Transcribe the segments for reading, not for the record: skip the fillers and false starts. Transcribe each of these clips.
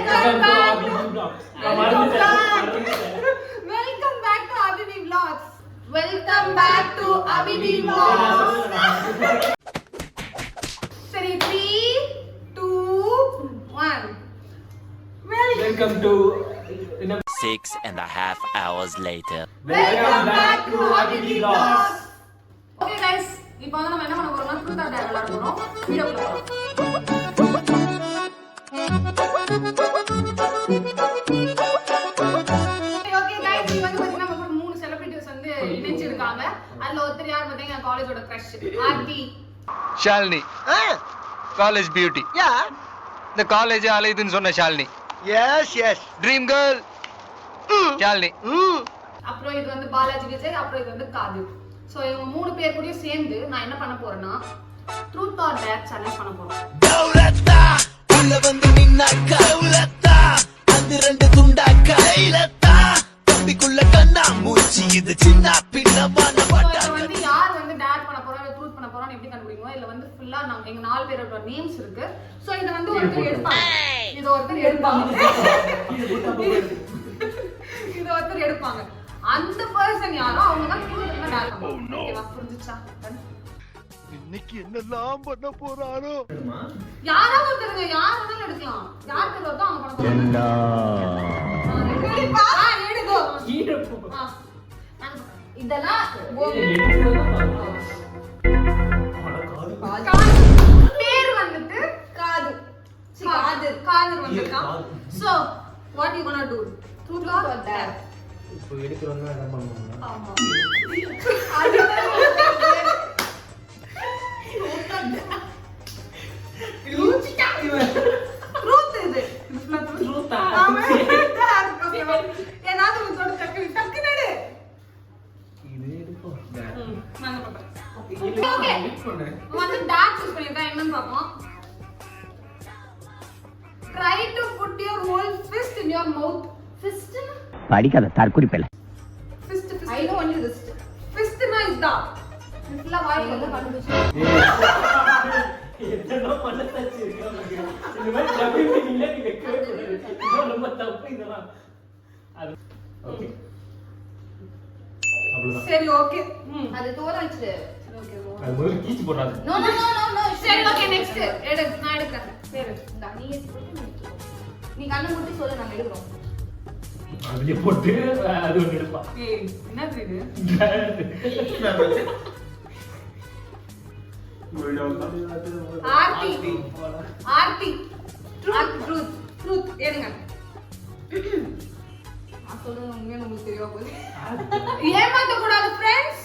Welcome back to Abhibi Vlogs. Welcome back to Abhibi Vlogs. Sorry, 3, 2, 1. Welcome to 6.5 hours later. Welcome back to Abhibi Vlogs. Okay guys, இப்போ வந்து நம்ம என்ன பண்ண போறோம்னா truth or dare விளையாட போறோம். வீடியோக்குள்ள போறோம். Okay guys, இது வந்து பாத்தீங்கன்னா நம்ம கூட 3 செலிபிரிட்டிஸ் வந்து இணைஞ்சிருக்காங்க. அதுல ஒருத்தர் யார் பாத்தீங்கன்னா காலேஜோட crush Aarthi. Shalini college beauty இந்த காலேஜ் அலையுதுன்னு சொன்ன ஷாலினி ட்ரீம் கேர்ள் ஷாலினி அப்புறம் இது வந்து பாலாஜி விஜய், அப்புறம் இது வந்து காது. சோ இவங்க 3 பேர் கூடயும் சேர்ந்து நான் என்ன பண்ண போறேன்னா ட்ரூத் ஆர் டேர் சேலஞ்ச் பண்ண போறோம். டவுலத்தா உள்ள வந்து நின்னா கவுலத்தா அந்த ரெண்டு துண்டா கைலத்தா தம்பிக்குள்ள கண்ணா மூச்சி இது சின்ன பின்னமான பட்டா. சோ வந்து யார் வந்து டேர் பண்ண போறோம் இல்ல ட்ரூத் பண்ண போறோம் எப்படி கண்டுபிடிக்கணும்? இல்ல வந்து ஃபுல்லா நாங்க எங்க 4 பேரோட நேம்ஸ் இருக்கு. சோ இத வந்து ஒருத்தர் எடுப்பாங்க. இது ஒருத்தர் எடுப்பாங்க. அந்த பர்சன் யாரோ அவங்க தான் ட்ரூத் பண்ண டேர் பண்ணுவாங்க. ஓகேவா? புரிஞ்சுச்சா? இன்னைக்கு என்னெல்லாம் பண்ண போறாரோ. யாராவது ஒருத்தருங்க யார் வேணாலும் எடுக்கலாம். யார் பேர் வருதோ அவங்க பண்ண போறாங்க. எடுதோ இதெல்லாம் பேர் வந்துட்டு காது. காது வந்துட்டான். So what you gonna do? Truth or dare? இப்போ எடுக்கறவங்க என்ன பண்ணுவாங்க? ஆமா. ட்ரூத் இது. ட்ரூத்தா? ஆமா. ஏனாது உன்னோட டக்கு நடு. இது எடுப்போ. நான் பண்றேன். ஓகே. வந்து டாட் சூஸ் பண்ணிருக்கேன். என்னன்னு பாப்போம். Try to put your whole fist in your mouth. Fist? படிக்காத தற்குறிப்பல Fist. I know only fist. Fist na is da. ஃபுல்லா வாய் வந்து கண்டுபிடிச்சு. இதெல்லாம் பண்ணதாச்சு இருக்காங்க. இந்த மாதிரி டப்பிங் இல்ல நீ வைக்கவே கூடாது. இது ரொம்ப தப்பு இதெல்லாம். அது ஓகே. அவ்வளவுதான். சரி ஓகே. அது தோற வச்சிரு. ஓகே. அது முதல்ல கீச்சு போடுறாங்க. நோ. சரி ஓகே நெக்ஸ்ட் நான் எடுக்கிறேன். சரி இந்த நீ நீ கண்ணு மூடி சொல்லு நாங்க எடுக்கிறோம். அதுல போட்டு அது ஒன்னு எடுப்பா. ஏய் என்னது இது? ஆர்த்தி ட்ரூத் ஏனுங்க. நான் சொல்றது உண்மையா உங்களுக்கு தெரியவா போகுது. ஏமாத்த கூடாது फ्रेंड्स.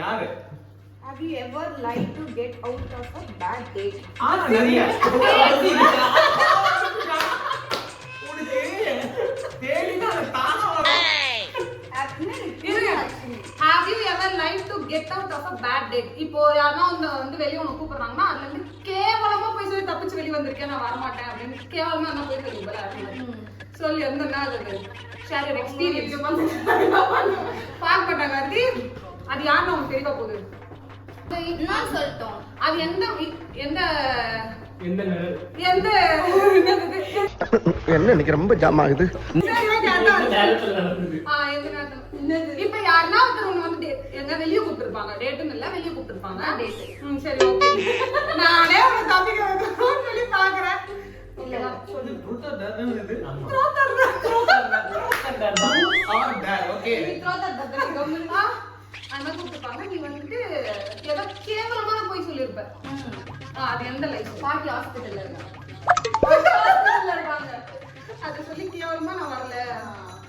யாரு? Have you ever lied to get out of a bad date? நிறைய. உனக்கு தேடினா தானா வரும். Have you ever lied to get out of a bad date? இப்போ யாரோ வந்து வெளிய உன்னை கூப்பிடுறாங்கன்னா அதுல இருந்து கேவலமா போய் சொல்லி தப்பிச்சு வெளிய வந்திருக்கேன் நான் வர மாட்டேன் அப்படின்னு கேவலமா என்ன போய் சொல்லி எந்த நாள் அது ஷேர் யுவர் எக்ஸ்பீரியன்ஸ் பாக்க மாட்டாங்க அது அது யாருன்னு உங்களுக்கு தெரியவா போகுது? நான் சொல்லிட்டோம். அது எந்த எந்த என்ன எந்த என்ன இன்னைக்கு ரொம்ப ஜாம் ஆகுது. நேரத்துல நடந்தது. இப்ப யாருன்னா ஒருத்தர் வந்து எங்க வெளிய கூப்பிட்டுருப்பாங்க. டேட்னு இல்ல வெளிய கூப்பிட்டுருப்பாங்க. சரி ஓகே. நானே ஒரு டாபிக் வைக்கணும்னு சொல்லி பாக்குறேன். ஓகேவா? சொல்லு ட்ரூத் ஆர் டேர் இது. ஆமா. Truth or dare. ஓகே. அந்த கூப்பிட்டுருப்பாங்க. நீ வந்துட்டு ஏதோ கேவலமான போய் சொல்லிருப்ப. அது எந்த லைஃப்? பாட்டி ஹாஸ்பிடல்ல இருக்காங்க. அது சொல்லி கேவலமா நான் வரல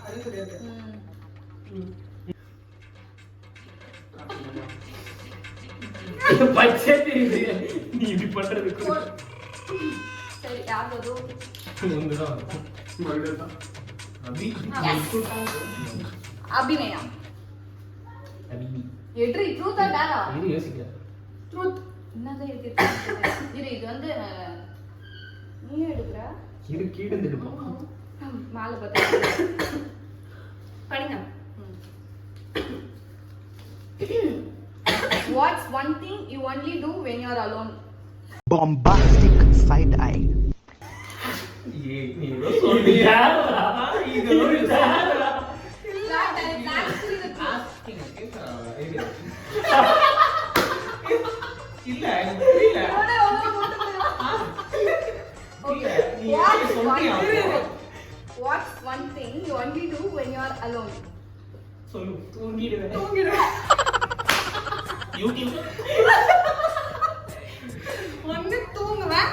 அப்படின்னு சொல்லியிருக்கேன். பச்சை தெரியுது. நீ இப்படி பண்றதுக்கு சரி யார் அது? ஒண்ணுதான். மறுபடியும் அபிநயா. அபினி. எட்ரி ட்ரூத் ஆர் டேரா? இது யோசிக்க. ட்ரூத். என்னது இது வந்து நீ எடுக்கற? இது கீழ எடுப்போம். மேல பாத்து படிங்க. What's one thing you only do when you're alone? Bombastic side eye. நீ ஏதோ சொல்றியா இது ஒரு இல்ல that's actually the truth. இல்ல எனக்கு புரியல ஓட ஓட போட்டு இல்ல நீ ஏதோ சொல்றியா What's one thing you only do when you are alone? சொல்லு தூங்கிடுவேன் தூங்கிடுவேன். யூடியூப் ஒண்ணு தூங்குவேன்,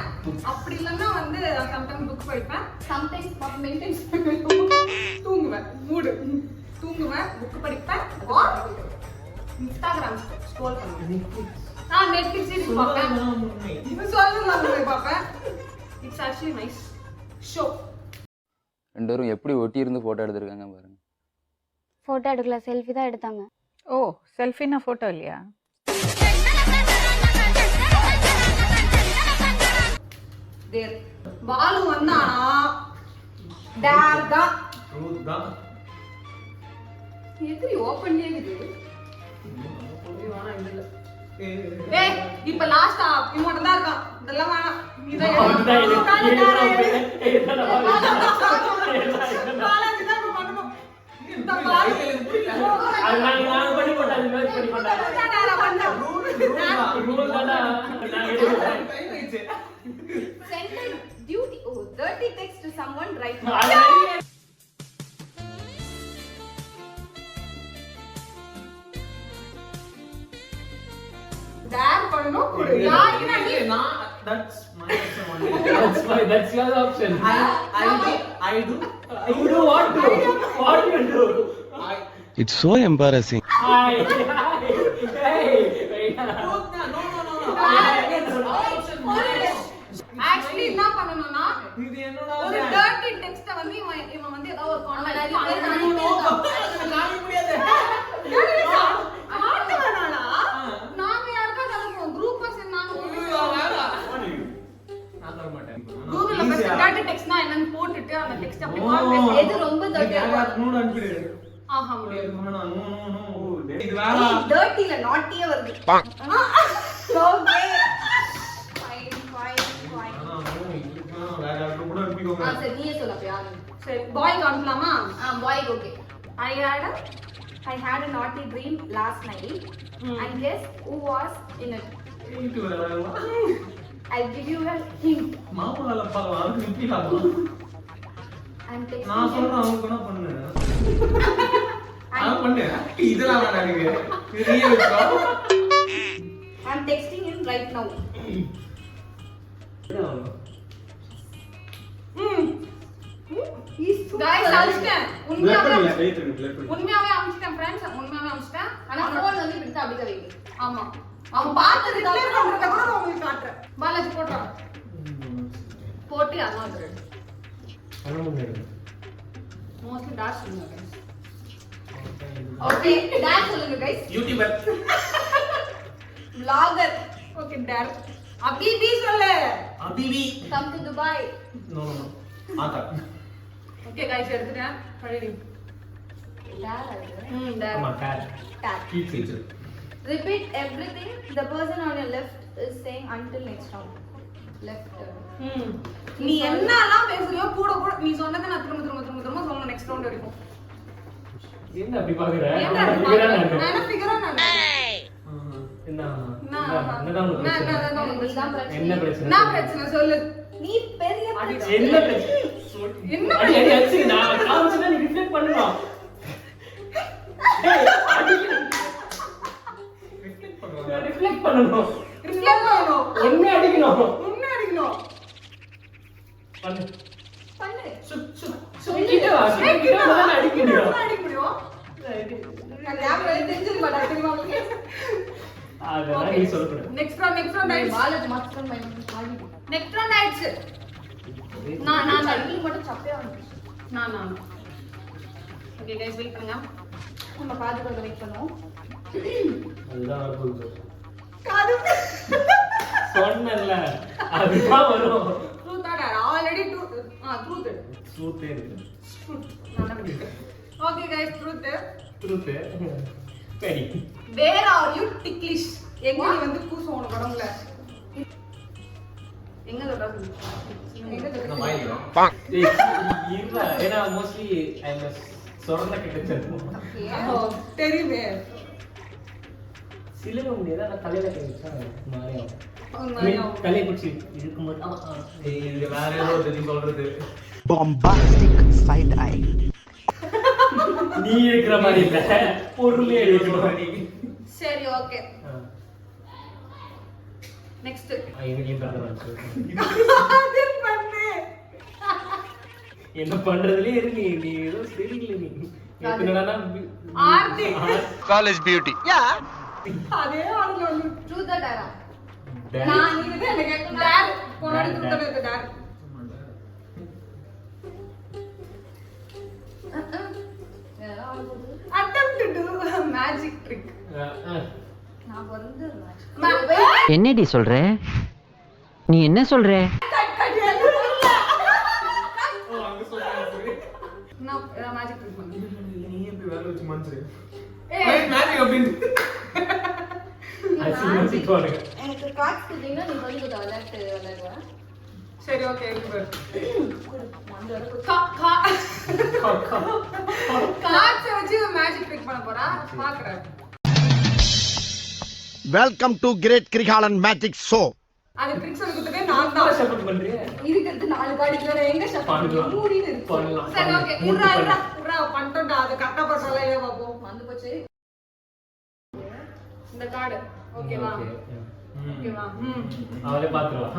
அப்படி இல்லைன்னா வந்து sometimes book படிப்பேன், Sometimes not many times. தூங்குவேன், மூடு தூங்குவேன், book படிப்பேன், or Instagram scroll பண்ணுவேன். நான் Netflix series பார்ப்பேன், இது சொல்லுங்க பார்ப்பேன். It's actually nice show. ரெண்டு பேரும் எப்படி ஒட்டி இருந்து போட்டோ எடுத்திருக்காங்க பாருங்க. ஃபோட்டோ எடுக்கல, செல்ஃபி தான் எடுத்தாங்க. ஓ, செல்ஃபினா ஃபோட்டோ இல்லையா? There. பாலு வந்தானா டேர் தான் ட்ரூத் தான் எதிரி ஓபன் இருக்குது. ஏய் இப்ப லாஸ்டா இவன் தான் இருக்கான். இதெல்லாம் வேணாம். இத பாலாஜி தான் பண்ணணும். இந்த பாலு நான் பண்ணி போட்டேன் மேட்ச் பண்ணி போட்டேன் ரூல் தானா நான் எடுக்கிறேன் Send a duty, dirty text to someone right now. Dare பண்ணனும் குடு. யாருக்கு நீ that's my option only that's your option I do you do what you do It's so embarrassing. hi hey actually என்ன பண்ணனும்னா இது என்னோட ஒரு டர்ட்டி டெக்ஸ்ட வந்து இவன் வந்து ஏதோ ஒரு கான்வெர்ட் காமி முடியாது ஆட்டவனாடா நாம யாருக்காவது அனுப்புவோம் குரூப்பா சேர்ந்தாங்க நான் தர மாட்டேன் கூகுள்ல ஃபர்ஸ்ட் டர்ட்டி டெக்ஸ்ட்னா என்னன்னு போட்டுட்டு அந்த டெக்ஸ்ட் அப்படி காப்பி எது ரொம்ப dirty? நோட் அனுப்பிடு ஆஹா முடியாது நோ இது வேற Dirty இல்ல, naughty ஆ வருது. Okay. Fine, fine, fine. வேற யாரும் கூட அனுப்பிக்கோங்க சரி, நீயே சொல்ல அப்ப யாரு? சரி பாய் காட்டலாமா? Boy, okay. I had a naughty dream last night. And guess who was in it? இது வேற I'll give you a hint. மாமால பார்க்கலாம் அதுக்கு நிப்பிடலாம் I'm texting நான் him. சொல்றேன் அவங்க என்ன பண்ணு நான் பண்ணு இதெல்லாம் வேணாம் எனக்கு இது நீயே வெச்சோ I'm texting him right now. He's so guys funny. அழிச்சிட்டேன் உண்மையாவே அழிச்சிட்டேன் फ्रेंड्स உண்மையாவே அழிச்சிட்டேன் ஆனா phone வந்து இப்படி தான் அப்படியே வைங்க. ஆமா அவன் பார்த்து ரிப்ளை பண்றத கூட நான் உங்களுக்கு காட்டுறேன் பாலாஜி போடுறா போட்டு அதான் மோஸ்ட்லி டாஷ் பண்ணுங்க Okay, dad சொல்லுங்க guys. YouTuber Vlogger. Okay dad அபிபி சொல்லு அபிவி Come to Dubai. நோ ஆதா ஓகே गाइस எடுத்துட்டேன் படிடி Dad. டேட் ஆமா கேட் Dad. Keep feature Repeat everything the person on your left is saying until next round. Left. நீ என்னலாம் பேசுறியோ கூட கூட நீ சொன்னதை நான் திரும்ப சொல்லணும் நெக்ஸ்ட் ரவுண்ட் வரைக்கும் என்ன அப்படி பாக்குற ஏன்டா அப்படி ஃபிகரா பாக்குற? நான் என்ன figure ஆ நான் என்ன என்னதான் பிரச்சனை? என்ன பிரச்சனை என்ன பிரச்சனை சொல்லு நீ பெரிய என்ன பிரச்சனை என்ன அடி பிரச்சனை? அடி நான் காமிச்சா நீ ரிஃப்ளெக்ட் பண்ணனும் ரிஃப்ளெக்ட் பண்ணனும் Reflect பண்ணணும். ஒண்ணே அடிக்கணும் உன்னை அடிக்கணும். பண்ணு பண்ணு. கிட்ட வா கிட்ட வா அடிக்கணும் உன்னை அடிக்க முடியும். நான் ஞாபகம் வச்சு தெரிஞ்சிருக்க மாட்டேன் தெரியுமா உங்களுக்கு? அதெல்லாம் நீ சொல்லக்கூடாது Next round ஆயிடுச்சு. பாலஜி மாத்திரம் பாடி. Next round ஆயிடுச்சு. நான் சைக்கிள் மட்டும் சப்பையா வந்து. நான் ஓகே गाइस வெயிட் பண்ணுங்க. நம்ம காது கூட வெயிட் பண்ணுவோம். அதுதான் வரப்போகுது காது சொன்னல அதுதான் வரும் ட்ரூத் ஆல்ரெடி ட்ரூத் ட்ரூத் சூத்தே இருக்கு ஓகே गाइस ட்ரூத் ட்ரூத் சரி வேர் ஆர் யூ டிக்லிஷ் எங்க நீ வந்து கூசம் உனக்கு உடம்புல எங்க சொல்றது எங்க நான் சொல்றது வாயிடுவேன். இருடா, ஏன்னா மோஸ்ட்லி சொரண கிட்ட தெரியுமே சிலுவை முடியாது, ஆனா தலையில கை வச்சா மாறியாகும். தலையை பிடிச்சி இருக்கும்போது இது வேற ஏதோ தெரியும் சொல்றது. Bombastic side eye. நீ இருக்கிற மாதிரி இல்ல, பொருளே இருக்கிற மாதிரி. சரி ஓகே நெக்ஸ்ட் எங்கேயும் பண்றது அது பண்ணு என்ன பண்றதுலயே இருக்கு. நீ ஏதோ தெரியல. நீ எத்தனைடா ஆர்த்தி College beauty. அதே ஆளுங்க வந்து ட்ரூத் ஆர் டேரா நான் நீ வந்து என்ன கேட்க டார் போனாடி கொடுத்தது டார் attempt to do a magic trick நான் வந்து என்னடி சொல்ற? நீ என்ன சொல்ற? நான் மேஜிக் ட்ரிக் பண்ணேன் நீ எப்படி வேற வச்சு மன்சரு ஏய் மேஜிக் அப்படின்னு அது பாருங்க. எனக்கு கார்ட்ஸ் கொடுத்தீங்கன்னா நீ சொல்லி கொடுத்த விளையாடுவேன். சரி ஓகே இருக்கு கார்ட்ஸ் வச்சு மேஜிக் ட்ரிக் பண்ண போறா பாக்குறேன். Welcome to Great Krigalan Magic Show. அது ட்ரிக் சொல்லி கொடுத்ததே நான் தான். சப்போர்ட் பண்றியே இருக்கிறது 4 கார்டு இதுல எங்க ஷஃபிள் பண்ணலாம். மூடின்னு இருக்கு. பண்ணலாம். சரி ஓகே இறா பண்ணிட்டோம்டா. அது கரெக்டா பண்ணல ஏ பாப்போம். வந்து போச்சு. இந்த கார்டு ஓகேவா ஓகே. ஓகேவா அவளே பாத்துருவா.